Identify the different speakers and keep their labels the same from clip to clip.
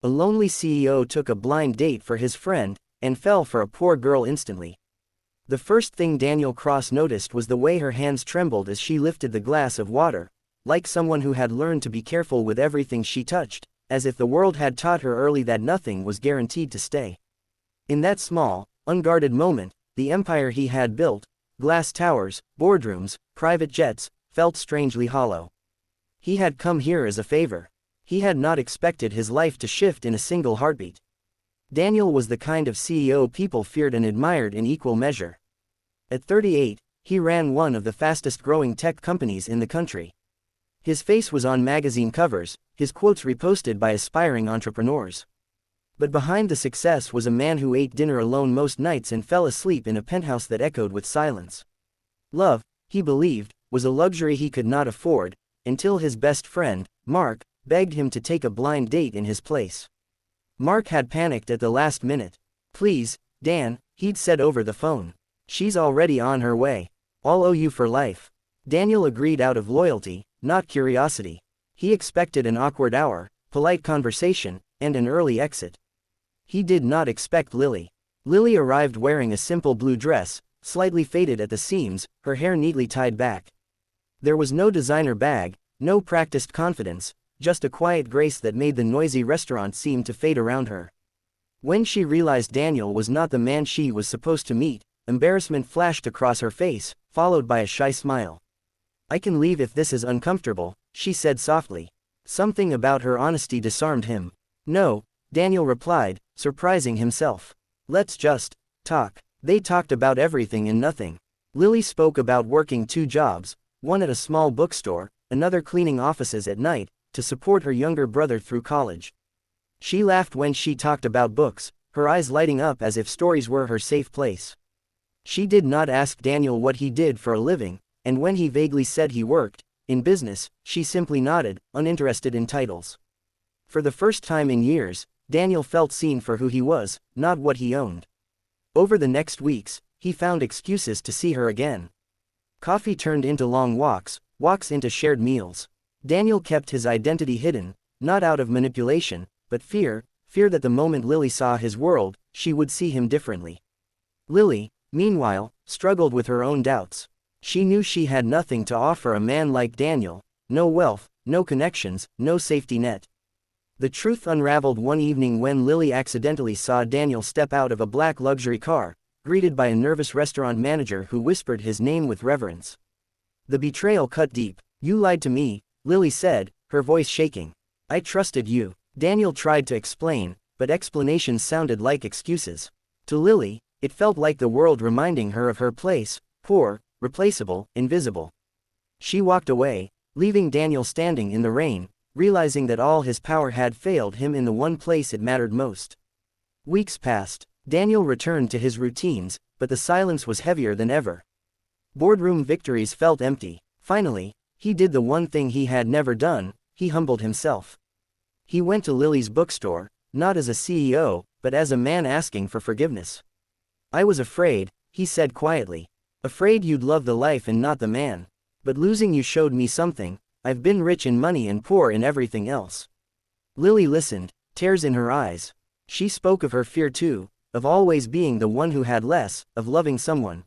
Speaker 1: A lonely CEO took a blind date for his friend, and fell for a poor girl instantly. The first thing Daniel Cross noticed was the way her hands trembled as she lifted the glass of water, like someone who had learned to be careful with everything she touched, as if the world had taught her early that nothing was guaranteed to stay. In that small, unguarded moment, the empire he had built, glass towers, boardrooms, private jets, felt strangely hollow. He had come here as a favor. He had not expected his life to shift in a single heartbeat. Daniel was the kind of CEO people feared and admired in equal measure. At 38, he ran one of the fastest-growing tech companies in the country. His face was on magazine covers, his quotes reposted by aspiring entrepreneurs. But behind the success was a man who ate dinner alone most nights and fell asleep in a penthouse that echoed with silence. Love, he believed, was a luxury he could not afford, until his best friend, Mark, begged him to take a blind date in his place. Mark had panicked at the last minute. "Please, Dan," he'd said over the phone. "She's already on her way. I'll owe you for life." Daniel agreed out of loyalty, not curiosity. He expected an awkward hour, polite conversation, and an early exit. He did not expect Lily. Lily arrived wearing a simple blue dress, slightly faded at the seams, her hair neatly tied back. There was no designer bag, no practiced confidence, just a quiet grace that made the noisy restaurant seem to fade around her. When she realized Daniel was not the man she was supposed to meet, embarrassment flashed across her face, followed by a shy smile. "I can leave if this is uncomfortable," she said softly. Something about her honesty disarmed him. "No," Daniel replied, surprising himself. "Let's just talk." They talked about everything and nothing. Lily spoke about working 2 jobs, one at a small bookstore, another cleaning offices at night, to support her younger brother through college. She laughed when she talked about books, her eyes lighting up as if stories were her safe place. She did not ask Daniel what he did for a living, and when he vaguely said he worked in business, she simply nodded, uninterested in titles. For the first time in years, Daniel felt seen for who he was, not what he owned. Over the next weeks, he found excuses to see her again. Coffee turned into long walks, walks into shared meals. Daniel kept his identity hidden, not out of manipulation, but fear that the moment Lily saw his world, she would see him differently. Lily, meanwhile, struggled with her own doubts. She knew she had nothing to offer a man like Daniel, no wealth, no connections, no safety net. The truth unraveled one evening when Lily accidentally saw Daniel step out of a black luxury car, greeted by a nervous restaurant manager who whispered his name with reverence. The betrayal cut deep. "You lied to me," Lily said, her voice shaking. "I trusted you." Daniel tried to explain, but explanations sounded like excuses. To Lily, it felt like the world reminding her of her place, poor, replaceable, invisible. She walked away, leaving Daniel standing in the rain, realizing that all his power had failed him in the one place it mattered most. Weeks passed. Daniel returned to his routines, but the silence was heavier than ever. Boardroom victories felt empty. Finally, he did the one thing he had never done: he humbled himself. He went to Lily's bookstore, not as a CEO, but as a man asking for forgiveness. "I was afraid," he said quietly. "Afraid you'd love the life and not the man. But losing you showed me something. I've been rich in money and poor in everything else." Lily listened, tears in her eyes. She spoke of her fear too, of always being the one who had less, of loving someone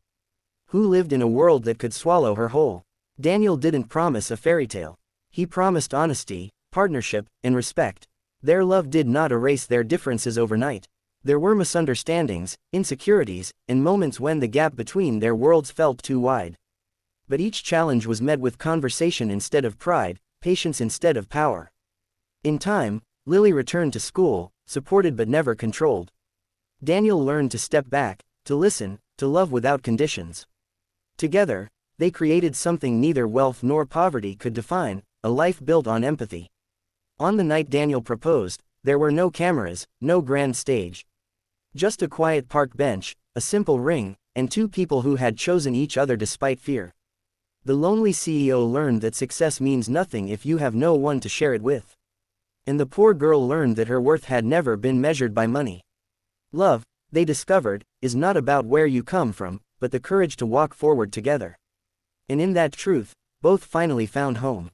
Speaker 1: who lived in a world that could swallow her whole. Daniel didn't promise a fairy tale. He promised honesty, partnership, and respect. Their love did not erase their differences overnight. There were misunderstandings, insecurities, and moments when the gap between their worlds felt too wide. But each challenge was met with conversation instead of pride, patience instead of power. In time, Lily returned to school, supported but never controlled. Daniel learned to step back, to listen, to love without conditions. Together, they created something neither wealth nor poverty could define: a life built on empathy. On the night Daniel proposed, there were no cameras, no grand stage. Just a quiet park bench, a simple ring, and 2 people who had chosen each other despite fear. The lonely CEO learned that success means nothing if you have no one to share it with. And the poor girl learned that her worth had never been measured by money. Love, they discovered, is not about where you come from, but the courage to walk forward together. And in that truth, both finally found home.